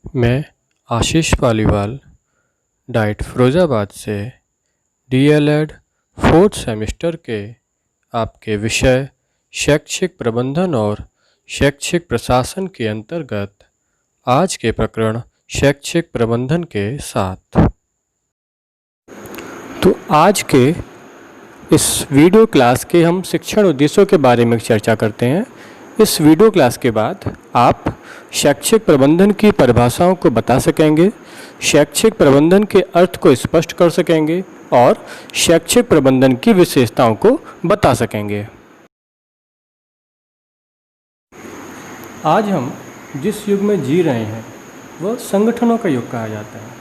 मैं आशीष पालीवाल डाइट फिरोज़ाबाद से DElEd fourth semester के आपके विषय शैक्षिक प्रबंधन और शैक्षिक प्रशासन के अंतर्गत आज के प्रकरण शैक्षिक प्रबंधन के साथ। तो आज के इस वीडियो क्लास के हम शिक्षण उद्देश्यों के बारे में चर्चा करते हैं। इस वीडियो क्लास के बाद आप शैक्षिक प्रबंधन की परिभाषाओं को बता सकेंगे, शैक्षिक प्रबंधन के अर्थ को स्पष्ट कर सकेंगे और शैक्षिक प्रबंधन की विशेषताओं को बता सकेंगे। आज हम जिस युग में जी रहे हैं वह संगठनों का युग कहा जाता है,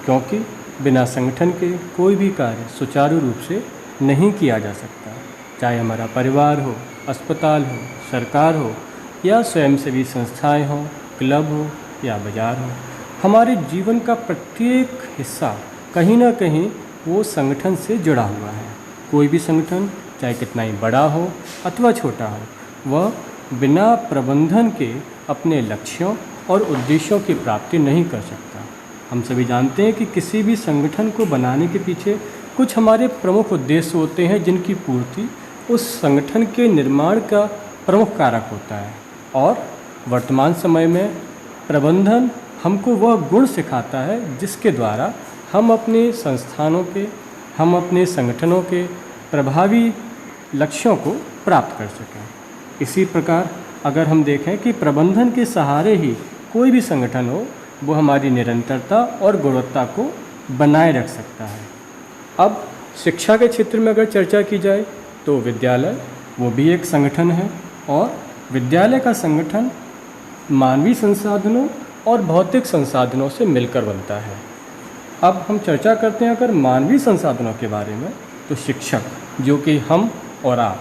क्योंकि बिना संगठन के कोई भी कार्य सुचारू रूप से नहीं किया जा सकता। चाहे हमारा परिवार हो, अस्पताल हो, सरकार हो या स्वयंसेवी संस्थाएं हो, क्लब हो या बाजार हो, हमारे जीवन का प्रत्येक हिस्सा कहीं ना कहीं वो संगठन से जुड़ा हुआ है। कोई भी संगठन चाहे कितना ही बड़ा हो अथवा छोटा हो, वह बिना प्रबंधन के अपने लक्ष्यों और उद्देश्यों की प्राप्ति नहीं कर सकता। हम सभी जानते हैं कि किसी भी संगठन को बनाने के पीछे कुछ हमारे प्रमुख उद्देश्य होते हैं, जिनकी पूर्ति उस संगठन के निर्माण का प्रमुख कारक होता है। और वर्तमान समय में प्रबंधन हमको वह गुण सिखाता है जिसके द्वारा हम अपने संस्थानों के, हम अपने संगठनों के प्रभावी लक्ष्यों को प्राप्त कर सकें। इसी प्रकार अगर हम देखें कि प्रबंधन के सहारे ही कोई भी संगठन हो, वो हमारी निरंतरता और गुणवत्ता को बनाए रख सकता है। अब शिक्षा के क्षेत्र में अगर चर्चा की जाए तो विद्यालय वो भी एक संगठन है, और विद्यालय का संगठन मानवीय संसाधनों और भौतिक संसाधनों से मिलकर बनता है। अब हम चर्चा करते हैं अगर मानवीय संसाधनों के बारे में, तो शिक्षक, जो कि हम और आप,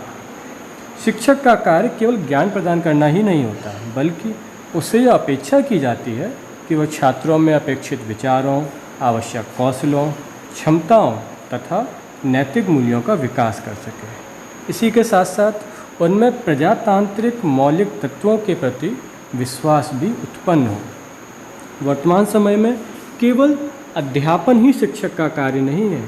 शिक्षक का कार्य केवल ज्ञान प्रदान करना ही नहीं होता है, बल्कि उससे यह अपेक्षा की जाती है कि वह छात्रों में अपेक्षित विचारों, आवश्यक कौशलों, क्षमताओं तथा नैतिक मूल्यों का विकास कर सके। इसी के साथ साथ उनमें प्रजातांत्रिक मौलिक तत्वों के प्रति विश्वास भी उत्पन्न हो। वर्तमान समय में केवल अध्यापन ही शिक्षक का कार्य नहीं है,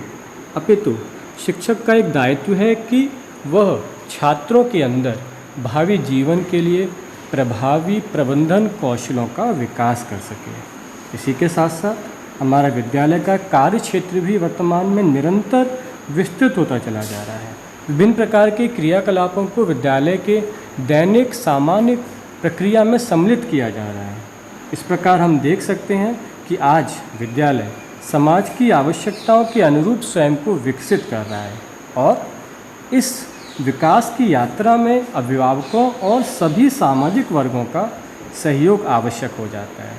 अपितु शिक्षक का एक दायित्व है कि वह छात्रों के अंदर भावी जीवन के लिए प्रभावी प्रबंधन कौशलों का विकास कर सके। इसी के साथ साथ हमारा विद्यालय का कार्य क्षेत्र भी वर्तमान में निरंतर विस्तृत होता चला जा रहा है। विभिन्न प्रकार के क्रियाकलापों को विद्यालय के दैनिक सामान्य प्रक्रिया में सम्मिलित किया जा रहा है। इस प्रकार हम देख सकते हैं कि आज विद्यालय समाज की आवश्यकताओं के अनुरूप स्वयं को विकसित कर रहा है, और इस विकास की यात्रा में अभिभावकों और सभी सामाजिक वर्गों का सहयोग आवश्यक हो जाता है।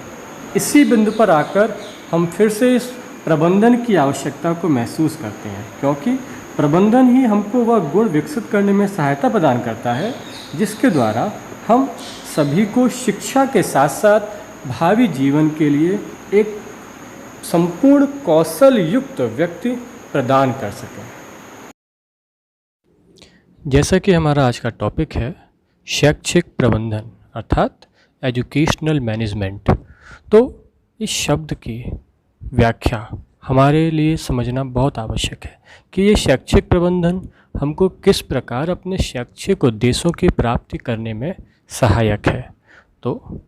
इसी बिंदु पर आकर हम फिर से इस प्रबंधन की आवश्यकता को महसूस करते हैं, क्योंकि प्रबंधन ही हमको वह गुण विकसित करने में सहायता प्रदान करता है जिसके द्वारा हम सभी को शिक्षा के साथ साथ भावी जीवन के लिए एक संपूर्ण कौशल युक्त व्यक्ति प्रदान कर सकें। जैसा कि हमारा आज का टॉपिक है शैक्षिक प्रबंधन अर्थात एजुकेशनल मैनेजमेंट, तो इस शब्द की व्याख्या हमारे लिए समझना बहुत आवश्यक है कि ये शैक्षिक प्रबंधन हमको किस प्रकार अपने शैक्षिक उद्देश्यों की प्राप्ति करने में सहायक है। तो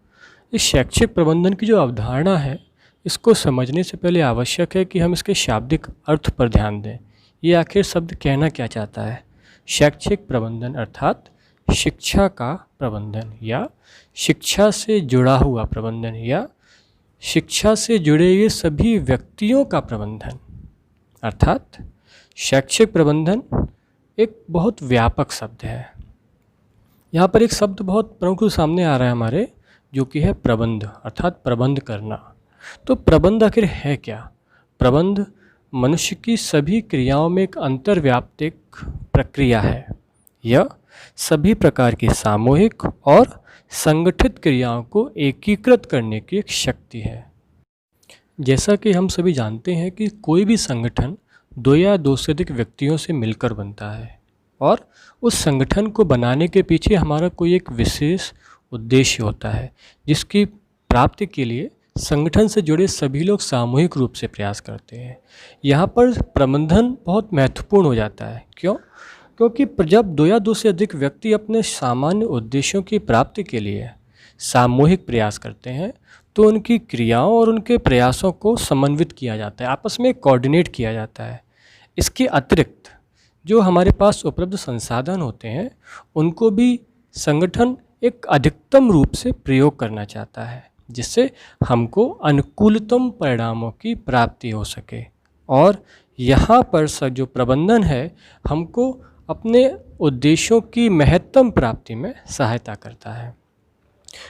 इस शैक्षिक प्रबंधन की जो अवधारणा है, इसको समझने से पहले आवश्यक है कि हम इसके शाब्दिक अर्थ पर ध्यान दें। ये आखिर शब्द कहना क्या चाहता है। शैक्षिक प्रबंधन अर्थात शिक्षा का प्रबंधन या शिक्षा से जुड़ा हुआ प्रबंधन या शिक्षा से जुड़े ये सभी व्यक्तियों का प्रबंधन, अर्थात शैक्षिक प्रबंधन एक बहुत व्यापक शब्द है। यहाँ पर एक शब्द बहुत प्रमुख सामने आ रहा है हमारे, जो कि है प्रबंध अर्थात प्रबंध करना। तो प्रबंध आखिर है क्या? प्रबंध मनुष्य की सभी क्रियाओं में एक अंतर्व्याप्तिक प्रक्रिया है। यह सभी प्रकार की सामूहिक और संगठित क्रियाओं को एकीकृत करने की एक शक्ति है। जैसा कि हम सभी जानते हैं कि कोई भी संगठन दो या दो से अधिक व्यक्तियों से मिलकर बनता है, और उस संगठन को बनाने के पीछे हमारा कोई एक विशेष उद्देश्य होता है, जिसकी प्राप्ति के लिए संगठन से जुड़े सभी लोग सामूहिक रूप से प्रयास करते हैं। यहाँ पर प्रबंधन बहुत महत्वपूर्ण हो जाता है। क्यों? क्योंकि जब दो या दो से अधिक व्यक्ति अपने सामान्य उद्देश्यों की प्राप्ति के लिए सामूहिक प्रयास करते हैं तो उनकी क्रियाओं और उनके प्रयासों को समन्वित किया जाता है, आपस में कोऑर्डिनेट किया जाता है। इसके अतिरिक्त जो हमारे पास उपलब्ध संसाधन होते हैं उनको भी संगठन एक अधिकतम रूप से प्रयोग करना चाहता है, जिससे हमको अनुकूलतम परिणामों की प्राप्ति हो सके। और यहाँ पर जो प्रबंधन है हमको अपने उद्देश्यों की महत्तम प्राप्ति में सहायता करता है।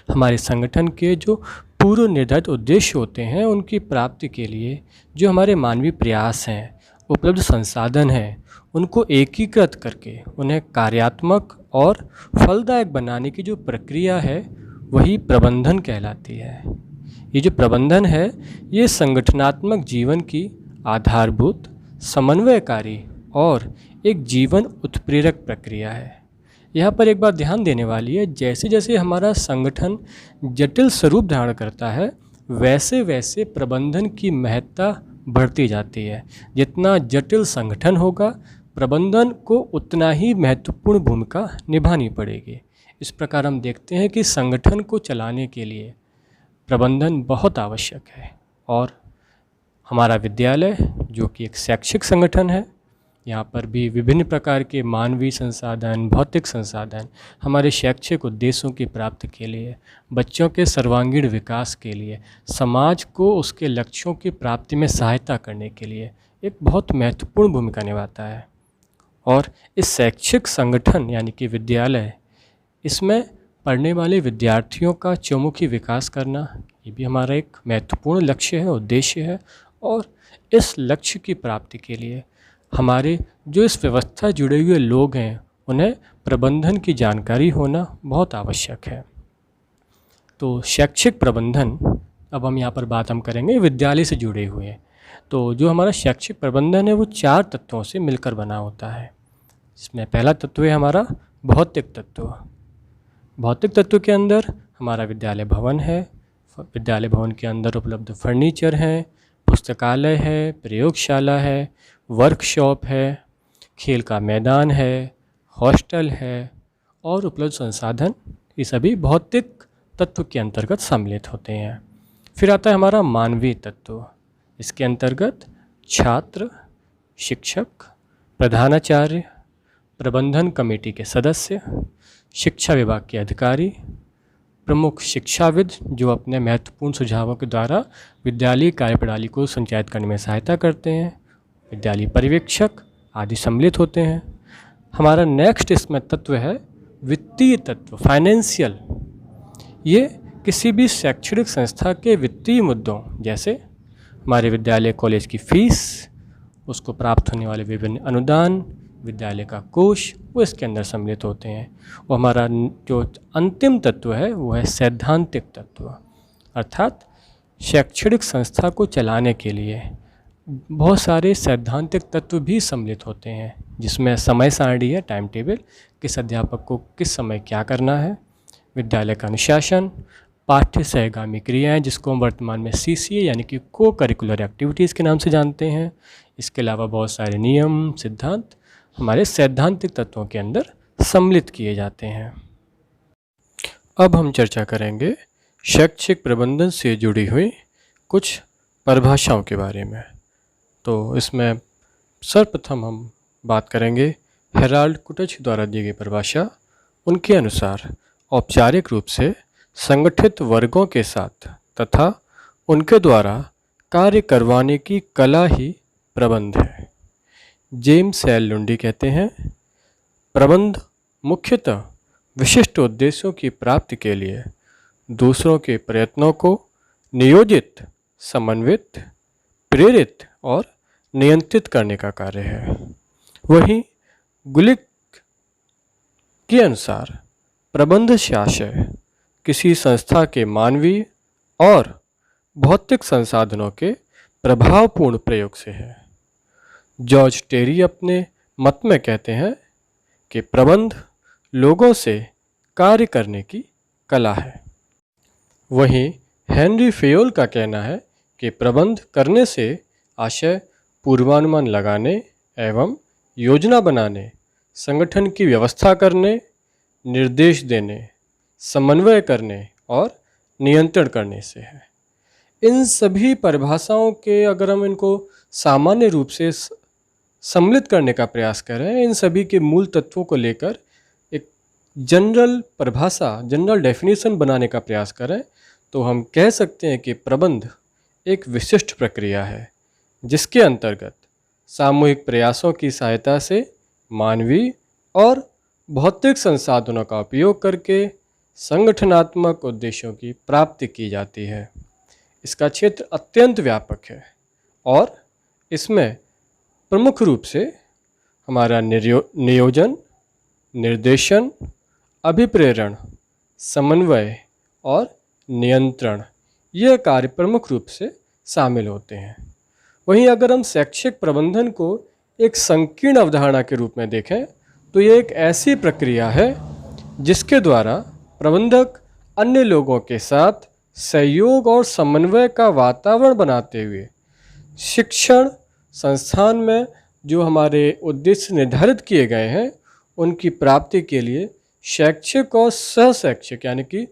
हमारे संगठन के जो पूर्व निर्धारित उद्देश्य होते हैं उनकी प्राप्ति के लिए जो हमारे मानवीय प्रयास हैं, उपलब्ध संसाधन हैं, उनको एकीकृत करके उन्हें कार्यात्मक और फलदायक बनाने की जो प्रक्रिया है वही प्रबंधन कहलाती है। ये जो प्रबंधन है ये संगठनात्मक जीवन की आधारभूत, समन्वयकारी और एक जीवन उत्प्रेरक प्रक्रिया है। यहाँ पर एक बात ध्यान देने वाली है, जैसे जैसे हमारा संगठन जटिल स्वरूप धारण करता है वैसे वैसे प्रबंधन की महत्ता बढ़ती जाती है। जितना जटिल संगठन होगा प्रबंधन को उतना ही महत्वपूर्ण भूमिका निभानी पड़ेगी। इस प्रकार हम देखते हैं कि संगठन को चलाने के लिए प्रबंधन बहुत आवश्यक है। और हमारा विद्यालय जो कि एक शैक्षिक संगठन है, यहाँ पर भी विभिन्न प्रकार के मानवीय संसाधन, भौतिक संसाधन हमारे शैक्षिक उद्देश्यों की प्राप्ति के लिए, बच्चों के सर्वांगीण विकास के लिए, समाज को उसके लक्ष्यों की प्राप्ति में सहायता करने के लिए एक बहुत महत्वपूर्ण भूमिका निभाता है। और इस शैक्षिक संगठन यानी कि विद्यालय, इसमें पढ़ने वाले विद्यार्थियों का चौमुखी विकास करना ये भी हमारा एक महत्वपूर्ण लक्ष्य है, उद्देश्य है। और इस लक्ष्य की प्राप्ति के लिए हमारे जो इस व्यवस्था जुड़े हुए लोग हैं उन्हें प्रबंधन की जानकारी होना बहुत आवश्यक है। तो शैक्षिक प्रबंधन, अब हम यहाँ पर बात करेंगे विद्यालय से जुड़े हुए। तो जो हमारा शैक्षिक प्रबंधन है वो 4 तत्वों से मिलकर बना होता है। इसमें पहला तत्व है हमारा भौतिक तत्व। भौतिक तत्व के अंदर हमारा विद्यालय भवन है। विद्यालय भवन के अंदर उपलब्ध फर्नीचर हैं, पुस्तकालय है, प्रयोगशाला है, वर्कशॉप है, खेल का मैदान है, हॉस्टल है और उपलब्ध संसाधन, ये सभी भौतिक तत्व के अंतर्गत सम्मिलित होते हैं। फिर आता है हमारा मानवीय तत्व। इसके अंतर्गत छात्र, शिक्षक, प्रधानाचार्य, प्रबंधन कमेटी के सदस्य, शिक्षा विभाग के अधिकारी, प्रमुख शिक्षाविद जो अपने महत्वपूर्ण सुझावों के द्वारा विद्यालय कार्यप्रणाली को संचालित करने में सहायता करते हैं, विद्यालय पर्यवेक्षक आदि सम्मिलित होते हैं। हमारा नेक्स्ट इसमें तत्व है वित्तीय तत्व, फाइनेंशियल। ये किसी भी शैक्षणिक संस्था के वित्तीय मुद्दों, जैसे हमारे विद्यालय कॉलेज की फीस, उसको प्राप्त होने वाले विभिन्न अनुदान, विद्यालय का कोष, वो इसके अंदर सम्मिलित होते हैं। वो हमारा जो अंतिम तत्व है वो है सैद्धांतिक तत्व, अर्थात शैक्षणिक संस्था को चलाने के लिए बहुत सारे सैद्धांतिक तत्व भी सम्मिलित होते हैं, जिसमें समय सारणी है, टाइम टेबल, किस अध्यापक को किस समय क्या करना है, विद्यालय का अनुशासन, पाठ्य सहगामी क्रियाएं जिसको हम वर्तमान में CCA यानी कि को करिकुलर एक्टिविटीज़ के नाम से जानते हैं। इसके अलावा बहुत सारे नियम, सिद्धांत हमारे सैद्धांतिक तत्वों के अंदर सम्मिलित किए जाते हैं। अब हम चर्चा करेंगे शैक्षिक प्रबंधन से जुड़ी हुई कुछ परिभाषाओं के बारे में। तो इसमें सर्वप्रथम हम बात करेंगे हेराल्ड कुटच द्वारा दी गई परिभाषा। उनके अनुसार औपचारिक रूप से संगठित वर्गों के साथ तथा उनके द्वारा कार्य करवाने की कला ही प्रबंध है। जेम्स एल लुंडी कहते हैं, प्रबंध मुख्यतः विशिष्ट उद्देश्यों की प्राप्ति के लिए दूसरों के प्रयत्नों को नियोजित, समन्वित, प्रेरित और नियंत्रित करने का कार्य है। वहीं गुलिक के अनुसार प्रबंध शास्त्र किसी संस्था के मानवीय और भौतिक संसाधनों के प्रभावपूर्ण प्रयोग से है। जॉर्ज टेरी अपने मत में कहते हैं कि प्रबंध लोगों से कार्य करने की कला है। वहीं हेनरी फेयोल का कहना है कि प्रबंध करने से आशय पूर्वानुमान लगाने एवं योजना बनाने, संगठन की व्यवस्था करने, निर्देश देने, समन्वय करने और नियंत्रण करने से है। इन सभी परिभाषाओं के अगर हम इनको सामान्य रूप से सम्मिलित करने का प्रयास करें, इन सभी के मूल तत्वों को लेकर एक जनरल परिभाषा, जनरल डेफिनेशन बनाने का प्रयास करें, तो हम कह सकते हैं कि प्रबंध एक विशिष्ट प्रक्रिया है जिसके अंतर्गत सामूहिक प्रयासों की सहायता से मानवीय और भौतिक संसाधनों का उपयोग करके संगठनात्मक उद्देश्यों की प्राप्ति की जाती है। इसका क्षेत्र अत्यंत व्यापक है और इसमें प्रमुख रूप से हमारा नियोजन, निर्देशन, अभिप्रेरण, समन्वय और नियंत्रण, यह कार्य प्रमुख रूप से शामिल होते हैं। वहीं अगर हम शैक्षिक प्रबंधन को एक संकीर्ण अवधारणा के रूप में देखें तो यह एक ऐसी प्रक्रिया है जिसके द्वारा प्रबंधक अन्य लोगों के साथ सहयोग और समन्वय का वातावरण बनाते हुए शिक्षण संस्थान में जो हमारे उद्देश्य निर्धारित किए गए हैं उनकी प्राप्ति के लिए शैक्षिक और सहशैक्षिक यानी कि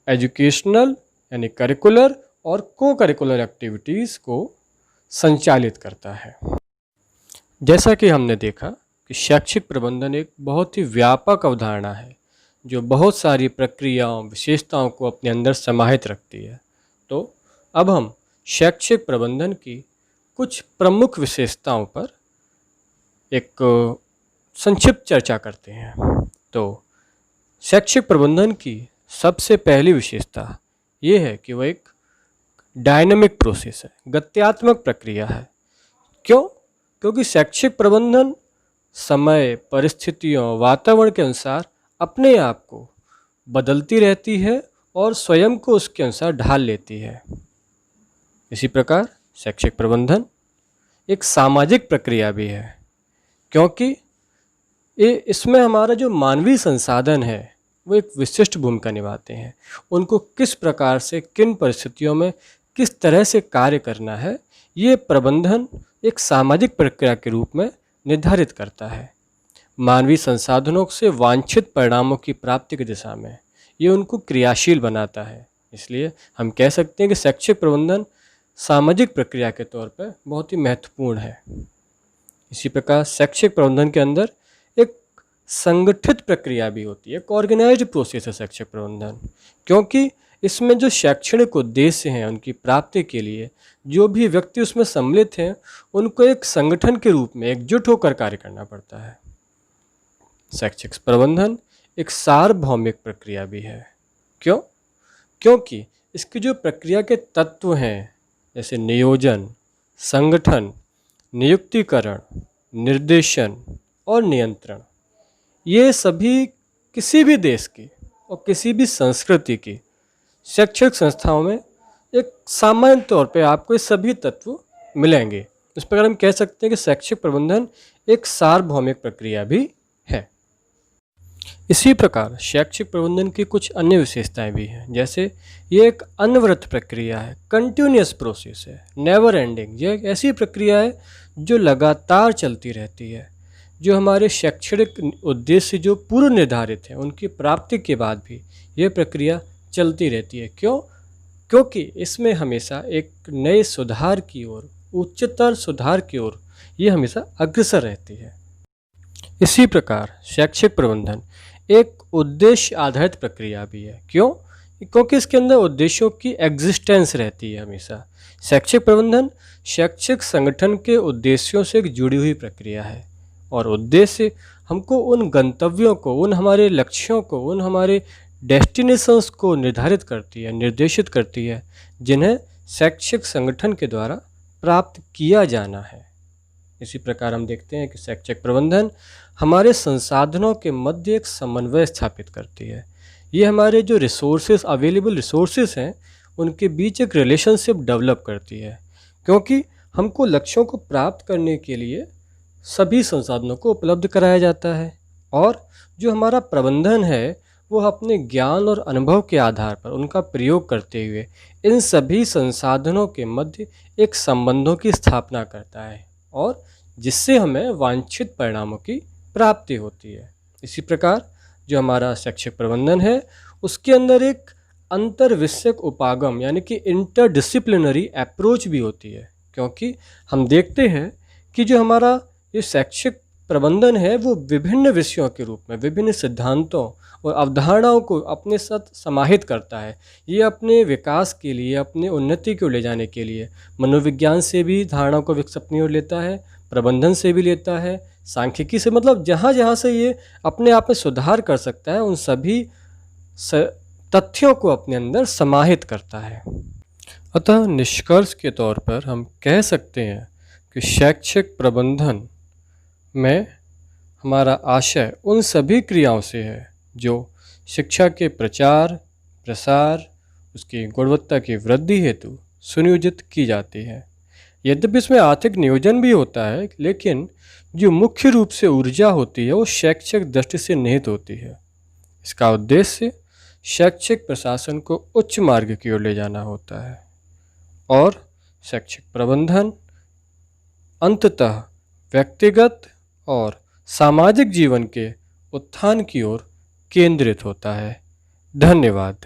एजुकेशनल यानी करिकुलर और को करिकुलर एक्टिविटीज़ को संचालित करता है। जैसा कि हमने देखा कि शैक्षिक प्रबंधन एक बहुत ही व्यापक अवधारणा है जो बहुत सारी प्रक्रियाओं, विशेषताओं को अपने अंदर समाहित रखती है। तो अब हम शैक्षिक प्रबंधन की कुछ प्रमुख विशेषताओं पर एक संक्षिप्त चर्चा करते हैं। तो शैक्षिक प्रबंधन की सबसे पहली विशेषता ये है कि वह एक डायनामिक प्रोसेस है, गत्यात्मक प्रक्रिया है। क्यों? क्योंकि शैक्षिक प्रबंधन समय, परिस्थितियों, वातावरण के अनुसार अपने आप को बदलती रहती है और स्वयं को उसके अनुसार ढाल लेती है। इसी प्रकार शैक्षिक प्रबंधन एक सामाजिक प्रक्रिया भी है क्योंकि इसमें हमारा जो मानवीय संसाधन है वो एक विशिष्ट भूमिका निभाते हैं। उनको किस प्रकार से, किन परिस्थितियों में किस तरह से कार्य करना है, ये प्रबंधन एक सामाजिक प्रक्रिया के रूप में निर्धारित करता है। मानवीय संसाधनों से वांछित परिणामों की प्राप्ति की दिशा में ये उनको क्रियाशील बनाता है। इसलिए हम कह सकते हैं कि शैक्षिक प्रबंधन सामाजिक प्रक्रिया के तौर पर बहुत ही महत्वपूर्ण है। इसी प्रकार शैक्षिक प्रबंधन के अंदर एक संगठित प्रक्रिया भी होती है, एक ऑर्गेनाइज्ड प्रोसेस है शैक्षिक प्रबंधन, क्योंकि इसमें जो शैक्षणिक उद्देश्य हैं उनकी प्राप्ति के लिए जो भी व्यक्ति उसमें सम्मिलित हैं उनको एक संगठन के रूप में एकजुट होकर कार्य करना पड़ता है। शैक्षिक प्रबंधन एक सार्वभौमिक प्रक्रिया भी है। क्यों? क्योंकि इसकी जो प्रक्रिया के तत्व हैं जैसे नियोजन, संगठन, नियुक्तिकरण, निर्देशन और नियंत्रण, ये सभी किसी भी देश की और किसी भी संस्कृति की शैक्षिक संस्थाओं में एक सामान्य तौर पे आपको ये सभी तत्व मिलेंगे। इस प्रकार हम कह सकते हैं कि शैक्षिक प्रबंधन एक सार्वभौमिक प्रक्रिया भी है। इसी प्रकार शैक्षिक प्रबंधन की कुछ अन्य विशेषताएं भी हैं, जैसे ये एक अनवरत प्रक्रिया है, कंटिन्यूअस प्रोसेस है, नेवर एंडिंग। ये एक ऐसी प्रक्रिया है जो लगातार चलती रहती है, जो हमारे शैक्षणिक उद्देश्य जो पूर्व निर्धारित हैं उनकी प्राप्ति के बाद भी ये प्रक्रिया चलती रहती है। क्यों? क्योंकि इसमें हमेशा एक नए सुधार की ओर, उच्चतर सुधार की ओर ये हमेशा अग्रसर रहती है। इसी प्रकार शैक्षिक प्रबंधन एक उद्देश्य आधारित प्रक्रिया भी है। क्यों? क्योंकि इसके अंदर उद्देश्यों की एग्जिस्टेंस रहती है हमेशा। शैक्षिक प्रबंधन शैक्षिक संगठन के उद्देश्यों से एक जुड़ी हुई प्रक्रिया है और उद्देश्य हमको उन गंतव्यों को, उन हमारे लक्ष्यों को, उन हमारे डेस्टिनेशंस को निर्धारित करती है, निर्देशित करती है, जिन्हें शैक्षिक संगठन के द्वारा प्राप्त किया जाना है। इसी प्रकार हम देखते हैं कि शैक्षिक प्रबंधन हमारे संसाधनों के मध्य एक समन्वय स्थापित करती है। ये हमारे जो रिसोर्सेज, अवेलेबल रिसोर्सेज हैं उनके बीच एक रिलेशनशिप डेवलप करती है, क्योंकि हमको लक्ष्यों को प्राप्त करने के लिए सभी संसाधनों को उपलब्ध कराया जाता है और जो हमारा प्रबंधन है वो अपने ज्ञान और अनुभव के आधार पर उनका प्रयोग करते हुए इन सभी संसाधनों के मध्य एक संबंधों की स्थापना करता है और जिससे हमें वांछित परिणामों की प्राप्ति होती है। इसी प्रकार जो हमारा शैक्षिक प्रबंधन है उसके अंदर एक अंतर विषयक उपागम यानी कि इंटरडिसिप्लिनरी अप्रोच भी होती है, क्योंकि हम देखते हैं कि जो हमारा ये शैक्षिक प्रबंधन है वो विभिन्न विषयों के रूप में विभिन्न सिद्धांतों और अवधारणाओं को अपने साथ समाहित करता है। ये अपने विकास के लिए, अपने उन्नति को ले जाने के लिए मनोविज्ञान से भी धारणाओं को विकसित अपनी ओर लेता है, प्रबंधन से भी लेता है, सांख्यिकी से, मतलब जहाँ जहाँ से ये अपने आप में सुधार कर सकता है उन सभी तथ्यों को अपने अंदर समाहित करता है। अतः निष्कर्ष के तौर पर हम कह सकते हैं कि शैक्षिक प्रबंधन में हमारा आशय उन सभी क्रियाओं से है जो शिक्षा के प्रचार प्रसार, उसकी गुणवत्ता की वृद्धि हेतु सुनियोजित की जाती है। यद्यपि इसमें आर्थिक नियोजन भी होता है, लेकिन जो मुख्य रूप से ऊर्जा होती है वो शैक्षिक दृष्टि से निहित होती है। इसका उद्देश्य शैक्षिक प्रशासन को उच्च मार्ग की ओर ले जाना होता है और शैक्षिक प्रबंधन अंततः व्यक्तिगत और सामाजिक जीवन के उत्थान की ओर केंद्रित होता है। धन्यवाद।